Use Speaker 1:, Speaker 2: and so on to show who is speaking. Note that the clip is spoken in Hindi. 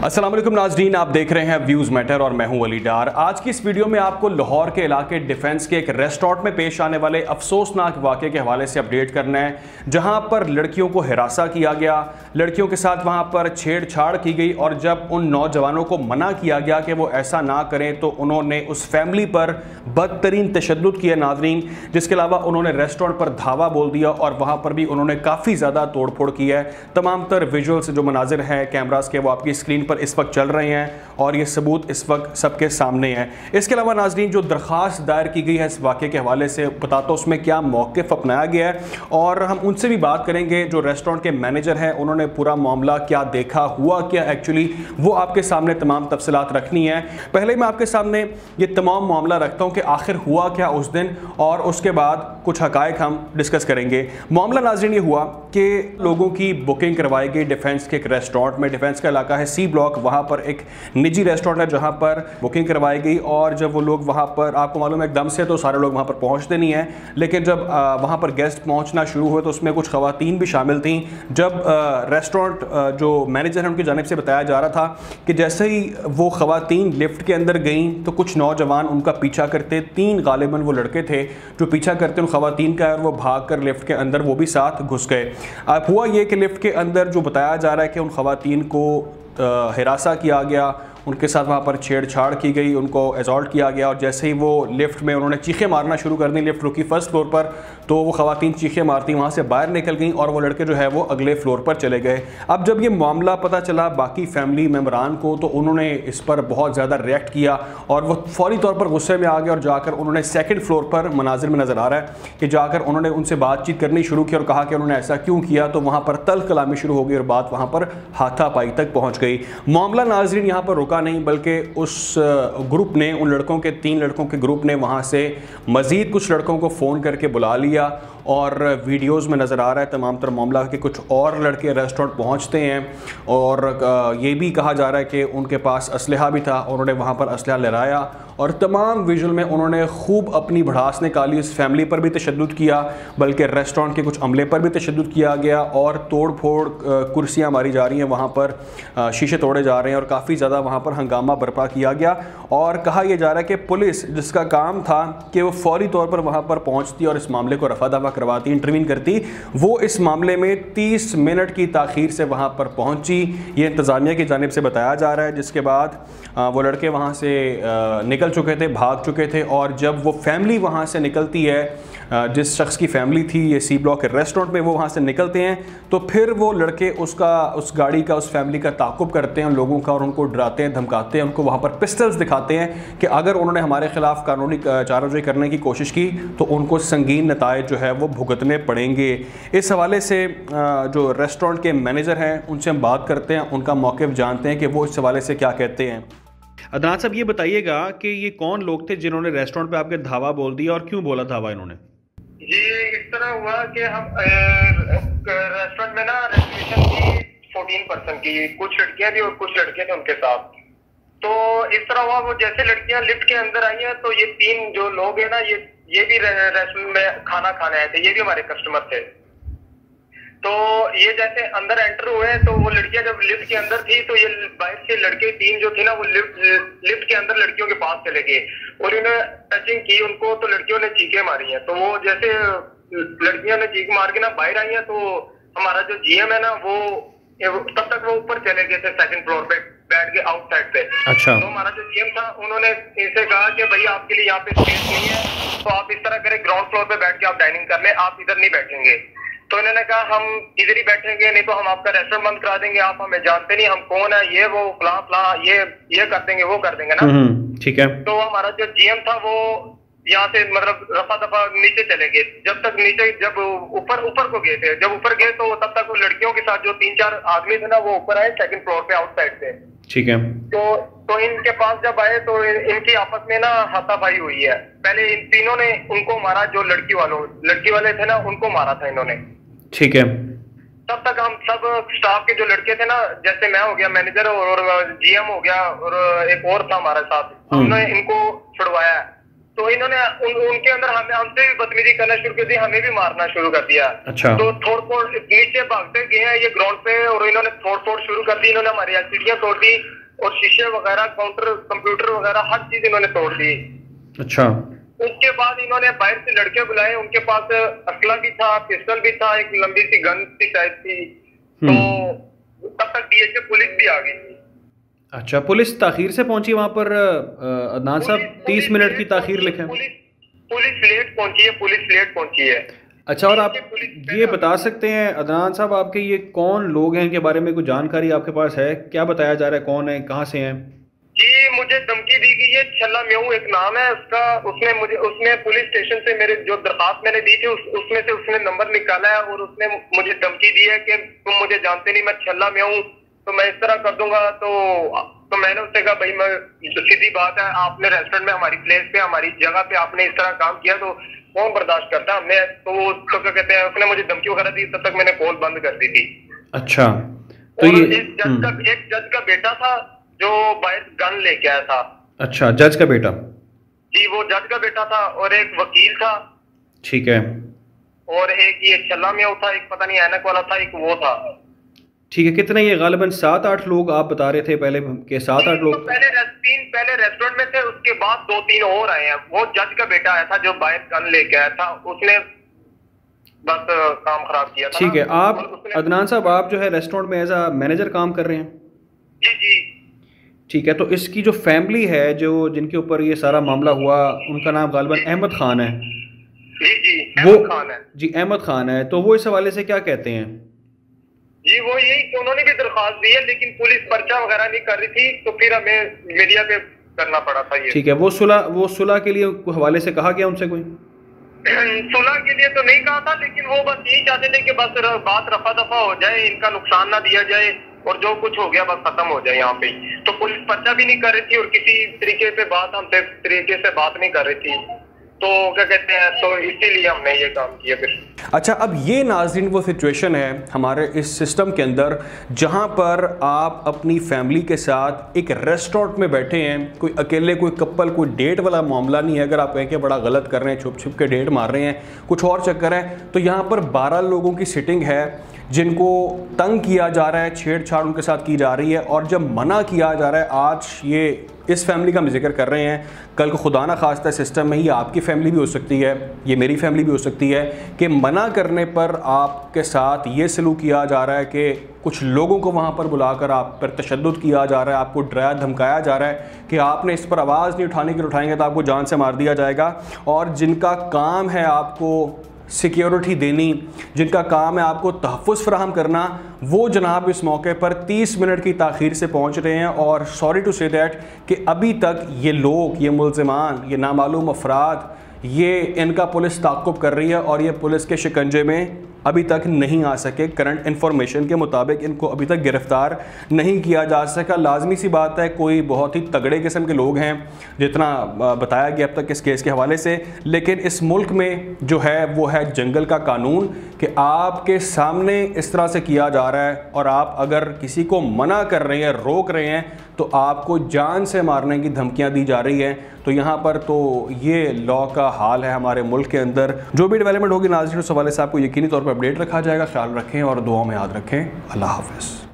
Speaker 1: अस्सलाम वालेकुम नाज़रीन, आप देख रहे हैं व्यूज़ मैटर और मैं हूं अली डार। आज की इस वीडियो में आपको लाहौर के इलाके डिफेंस के एक रेस्टोरेंट में पेश आने वाले अफसोसनाक वाक़े के हवाले से अपडेट करना है, जहां पर लड़कियों को हिरासा किया गया, लड़कियों के साथ वहां पर छेड़छाड़ की गई और जब उन नौजवानों को मना किया गया कि वो ऐसा ना करें तो उन्होंने उस फैमिली पर बदतरीन तशद्दुद किया नाज़रीन। जिसके अलावा उन्होंने रेस्टोरेंट पर धावा बोल दिया और वहाँ पर भी उन्होंने काफ़ी ज़्यादा तोड़ फोड़ की है। तमाम तर विजुअल्स जो मनाजिर हैं कैमरास के वो आपकी स्क्रीन पर इस वक्त चल रहे हैं और ये सबूत इस वक्त सबके सामने हैं। इसके अलावा नाज़रीन जो दरख्वास्त दायर की गई है इस वाक़े के हवाले से बताता उसमें क्या मौक़िफ़ अपनाया गया है और हम उनसे भी बात करेंगे जो रेस्टोरेंट के मैनेजर हैं, उन्होंने पूरा मामला क्या देखा, हुआ क्या एक्चुअली, वो आपके सामने तमाम तफसीलात रखनी है। पहले मैं आपके सामने ये तमाम मामला रखता हूँ कि आखिर हुआ क्या उस दिन और उसके बाद कुछ हक़ाइक़ हम डिस्कस करेंगे। मामला नाज़रीन ये हुआ कि लोगों की बुकिंग करवाई गई डिफेंस के एक रेस्टोरेंट में। डिफेंस का इलाका है सी ब्लॉक, वहाँ पर एक निजी रेस्टोरेंट है जहाँ पर बुकिंग करवाई गई और जब वो लोग वहाँ पर, आपको मालूम है एकदम से तो सारे लोग वहाँ पर पहुँचते नहीं हैं, लेकिन जब वहाँ पर गेस्ट पहुँचना शुरू हुए तो उसमें कुछ ख़वातीन भी शामिल थीं। जब रेस्टोरेंट जो मैनेजर है उनकी जानिब से बताया जा रहा था कि जैसे ही वो ख़वातीन लिफ्ट के अंदर गईं तो कुछ नौजवान उनका पीछा करते, 3 गालिबन वो लड़के थे जो पीछा करते उन ख़वातीन का और वो भाग कर लिफ्ट के अंदर वो भी साथ घुस गए। अब हुआ ये कि लिफ्ट के अंदर जो बताया जा रहा है कि उन ख़वातीन को हिरासा किया गया, उनके साथ वहाँ पर छेड़छाड़ की गई, उनको असॉल्ट किया गया और जैसे ही वो लिफ्ट में उन्होंने चीखें मारना शुरू कर दी, लिफ्ट रुकी फर्स्ट फ्लोर पर, तो वो ख़वातीन चीखें मारती वहाँ से बाहर निकल गई और वो लड़के जो है वो अगले फ्लोर पर चले गए। अब जब ये मामला पता चला बाकी फैमिली मेम्बरान को तो उन्होंने इस पर बहुत ज़्यादा रिएक्ट किया और वो फौरी तौर पर गुस्से में आ गए और जाकर उन्होंने सेकंड फ्लोर पर, मनाजिर में नज़र आ रहा है कि जाकर उन्होंने उनसे बातचीत करनी शुरू की और कहा कि उन्होंने ऐसा क्यों किया, तो वहाँ पर तल्ख कलामी शुरू हो गई और बात वहाँ पर हाथापाई तक पहुँच गई। मामला नाज़रीन यहाँ पर रुका नहीं बल्कि उस ग्रुप ने, उन लड़कों के 3 लड़कों के ग्रुप ने वहाँ से मज़ीद कुछ लड़कों को फ़ोन करके बुला लिया और वीडियोज़ में नज़र आ रहा है तमाम तर मामला कि कुछ और लड़के रेस्टोरेंट पहुँचते हैं और ये भी कहा जा रहा है कि उनके पास असलहा भी था, उन्होंने वहाँ पर असलहा लहराया और तमाम विजुअल में उन्होंने खूब अपनी भड़ास निकाली। इस फैमिली पर भी तशद्दुद किया, बल्कि रेस्टोरेंट के कुछ अमले पर भी तशद्दुद किया गया और तोड़ फोड़, कुर्सियाँ मारी जा रही हैं, वहाँ पर शीशे तोड़े जा रहे हैं और काफ़ी ज़्यादा वहाँ पर हंगामा बर्पा किया गया। और कहा यह जा रहा है कि पुलिस जिसका काम था कि वो फौरी तौर पर वहाँ पर पहुँचती और इस मामले को रफा दफा करवाती, इंटरवीन करती, वो इस मामले में 30 मिनट की ताख़ीर से वहाँ पर पहुँची। ये इंतज़ामिया की जानिब से बताया जा रहा है। जिसके बाद वो लड़के वहाँ से निकल चुके थे, भाग चुके थे और जब वो फैमिली वहाँ से निकलती है, जिस शख्स की फैमिली थी ये सी ब्लॉक के रेस्टोरेंट में, वो वहाँ से निकलते हैं तो फिर वो लड़के उस गाड़ी का, उस फैमिली का ताक़ुब करते हैं लोगों का और उनको डराते हैं, धमकाते हैं, उनको वहाँ पर पिस्टल्स दिखाते हैं कि अगर उन्होंने हमारे ख़िलाफ़ कानूनी चाराजोई करने की कोशिश की तो उनको संगीन नताइज जो है वो भुगतने पड़ेंगे। इस हवाले से जो रेस्टोरेंट के मैनेजर हैं उनसे हम बात करते हैं, उनका मौक़िफ़ जानते हैं कि वो इस हवाले से क्या कहते हैं। अदनान साहब, ये बताइएगा कि ये कौन लोग थे जिन्होंने रेस्टोरेंट पे आपके धावा बोल दिया और क्यों बोला धावा इन्होंने?
Speaker 2: जी, इस तरह हुआ कि हम रेस्टोरेंट में ना रेजर्वेशन थी 14% की, कुछ लड़कियां थी और कुछ लड़के थे उनके साथ। तो इस तरह हुआ, वो जैसे लड़कियां लिफ्ट के अंदर आई हैं तो ये 3 जो लोग हैं ना, ये भी रेस्टोरेंट में खाना खाने आए थे, ये भी हमारे कस्टमर थे। तो ये जैसे अंदर एंटर हुए तो वो लड़कियां जब लिफ्ट के अंदर थी तो ये बाहर से लड़के 3 जो थे ना वो लिफ्ट के अंदर लड़कियों के पास चले गए और इन्हें टचिंग की उनको, तो लड़कियों ने चीखें मारी हैं। तो वो जैसे लड़कियों ने चीख मार के ना बाहर आई हैं तो हमारा जो जीएम है ना वो तब तक वो ऊपर चले गए थे, सेकंड फ्लोर पे बैठ के आउटसाइड पे।
Speaker 1: अच्छा।
Speaker 2: तो हमारा जो जीएम था उन्होंने इनसे कहा कि भैया आपके लिए यहाँ पे स्पेस नहीं है, तो आप इस तरह करें, ग्राउंड फ्लोर पे बैठ के आप डाइनिंग कर ले, आप इधर नहीं बैठेंगे। तो इन्होंने कहा हम इधर ही बैठेंगे, नहीं तो हम आपका रेस्टोरेंट बंद करा देंगे, आप हमें जानते नहीं, हम कौन है, ये वो फला फला, ये कर देंगे, वो कर देंगे ना।
Speaker 1: ठीक है।
Speaker 2: तो हमारा जो जीएम था वो यहाँ से मतलब रफा दफा नीचे चले गए। जब तक नीचे, जब ऊपर को गए थे, जब ऊपर गए तो तब तक वो लड़कियों के साथ जो 3-4 आदमी थे ना वो ऊपर आए सेकंड फ्लोर पे आउटसाइड से।
Speaker 1: ठीक है।
Speaker 2: तो इनके पास जब आए तो इनकी आपस में ना हाथापाई हुई है। पहले इन तीनों ने उनको मारा, जो लड़की वाले थे ना उनको मारा था इन्होंने। ठीक है। तब तक हम सब स्टाफ के जो लड़के थे ना, जैसे मैं हो गया मैनेजर और जीएम हो गया और एक और था हमारे साथ, हमने इनको छुड़वाया। तो इन्होंने उनके अंदर हमसे भी बदतमीजी करना शुरू कर दी, हमें भी मारना शुरू कर दिया। अच्छा। तो तोड़ फोड़ नीचे भागते गए हैं ये ग्राउंड पे और इन्होंने तोड़ फोड़ शुरू कर दी। इन्होंने हमारी एलसीडियां तोड़ दी, और शीशे वगैरह, काउंटर, कंप्यूटर वगैरह हर चीज इन्होंने तोड़ दी।
Speaker 1: अच्छा।
Speaker 2: उसके बाद इन्होंने बाहर से लड़के बुलाए, उनके पास असला भी था, पिस्टल भी था, एक लंबी सी गन सी टाइप थी। तो तब तक डीएचए पुलिस भी आ गई थी।
Speaker 1: अच्छा, पुलिस ताखीर से पहुंची वहां पर अदनान साहब? 30 मिनट की ताखीर लिखे।
Speaker 2: पुलिस लेट पहुंची है, पुलिस लेट पहुंची है।
Speaker 1: अच्छा, और आप ये बता सकते हैं अदनान साहब, आपके ये कौन लोग हैं, इनके बारे में कोई जानकारी आपके पास है? क्या बताया जा रहा है, कौन है, कहाँ से हैं?
Speaker 2: जी, मुझे धमकी दी गई है, छल्ला म्यू एक नाम है उसका। उसने पुलिस स्टेशन से मेरे जो दरखास्त मैंने दी थी उसमें से उसने नंबर निकाला है और उसने मुझे धमकी दी है कि तुम मुझे जानते नहीं, मैं छल्ला म्यू हूँ, तो मैं इस तरह कर दूंगा। तो मैंने उससे कहा भाई, मैं सीधी बात है, आपने रेस्टोरेंट में, हमारी प्लेस पे, हमारी जगह पे आपने इस तरह काम किया तो कौन बर्दाश्त करता है? हमने तो क्या कहते हैं, उसने मुझे धमकी वगैरह दी, तब तक मैंने कॉल बंद कर दी थी। अच्छा, तो ये एक जज का बेटा था जो बाहर गन लेके आया था। अच्छा, जज का बेटा? जी, वो जज का बेटा था और एक वकील था। ठीक है। और एक ये छल्ला में था, एक पता नहीं ऐनक वाला था, एक वो था। ठीक है। कितने ये गालिबन 7-8 लोग आप बता रहे थे पहले के? 7-8 लोग? तो पहले रेस्टोरेंट में थे, उसके बाद 2-3 और आए हैं। वो जज का बेटा आया था जो बाहर गन लेके आया था, उसने बस काम खराब किया था। ठीक है। आप अदनान साहब, आप जो है रेस्टोरेंट में एज अ मैनेजर काम कर रहे हैं? जी जी। ठीक है। तो इसकी जो फैमिली है, जो जिनके ऊपर ये सारा मामला हुआ, उनका नाम गालिबन अहमद खान है? जी जी, अहमद खान है। जी, अहमद खान है। तो वो इस हवाले से क्या कहते हैं? जी, वो यही कि उन्होंने भी दरख्वास्त दी है, लेकिन पुलिस पर्चा वगैरह नहीं कर रही थी, तो फिर हमें मीडिया पे करना पड़ा था ये। ठीक है। वो सुलह के लिए हवाले से कहा गया उनसे कोई? सुलह के लिए तो नहीं कहा था, लेकिन वो बस यही चाहते थे कि बस बात रफा दफा हो जाए, इनका नुकसान ना दिया जाए और जो कुछ हो गया बस खत्म हो जाए यहाँ पे। तो पुलिस पर्चा भी नहीं कर रही थी और किसी तरीके से बात नहीं कर रही थी, तो क्या कहते हैं, तो इसीलिए हमने ये काम किया फिर।
Speaker 1: अच्छा, अब ये नाज़रीन वो सिचुएशन है हमारे इस सिस्टम के अंदर जहाँ पर आप अपनी फैमिली के साथ एक रेस्टोरेंट में बैठे हैं, कोई अकेले, कोई कपल, कोई डेट वाला मामला नहीं है। अगर आप कहें कि बड़ा गलत कर रहे हैं, छुप छुप के डेट मार रहे हैं, कुछ और चक्कर है, तो यहाँ पर 12 लोगों की सिटिंग है जिनको तंग किया जा रहा है, छेड़छाड़ उनके साथ की जा रही है। और जब मना किया जा रहा है, आज ये इस फैमिली का हम जिक्र कर रहे हैं, कल को खुदा ना खास्ता सिस्टम में ही आपकी फैमिली भी हो सकती है, ये मेरी फैमिली भी हो सकती है, कि मना करने पर आपके साथ ये सलूक किया जा रहा है कि कुछ लोगों को वहाँ पर बुलाकर आप पर तशद्दुद किया जा रहा है, आपको डराया धमकाया जा रहा है कि आपने इस पर आवाज़ नहीं उठाने के लिए उठाएंगे तो आपको जान से मार दिया जाएगा। और जिनका काम है आपको सिक्योरिटी देनी, जिनका काम है आपको तहफ़्फ़ुज़ फराहम करना, वो जनाब इस मौके पर 30 मिनट की ताख़ीर से पहुंच रहे हैं। और सॉरी टू से दैट कि अभी तक ये लोग, ये मुल्ज़िमान, ये नामालूम अफराद, ये इनका पुलिस ताक़ुब कर रही है और ये पुलिस के शिकंजे में अभी तक नहीं आ सके। करंट इन्फॉर्मेशन के मुताबिक इनको अभी तक गिरफ़्तार नहीं किया जा सका। लाजमी सी बात है, कोई बहुत ही तगड़े किस्म के लोग हैं जितना बताया गया अब तक इस केस के हवाले से, लेकिन इस मुल्क में जो है वो है जंगल का कानून कि आपके सामने इस तरह से किया जा रहा है और आप अगर किसी को मना कर रहे हैं, रोक रहे हैं, तो आपको जान से मारने की धमकियां दी जा रही हैं। तो यहाँ पर तो ये लॉ का हाल है हमारे मुल्क के अंदर। जो भी डेवलपमेंट होगी नाज़रीन, उस हवाले से आपको यकीनी तौर पर अपडेट रखा जाएगा। ख्याल रखें और दुआओं में याद रखें। अल्लाह हाफ़िज़।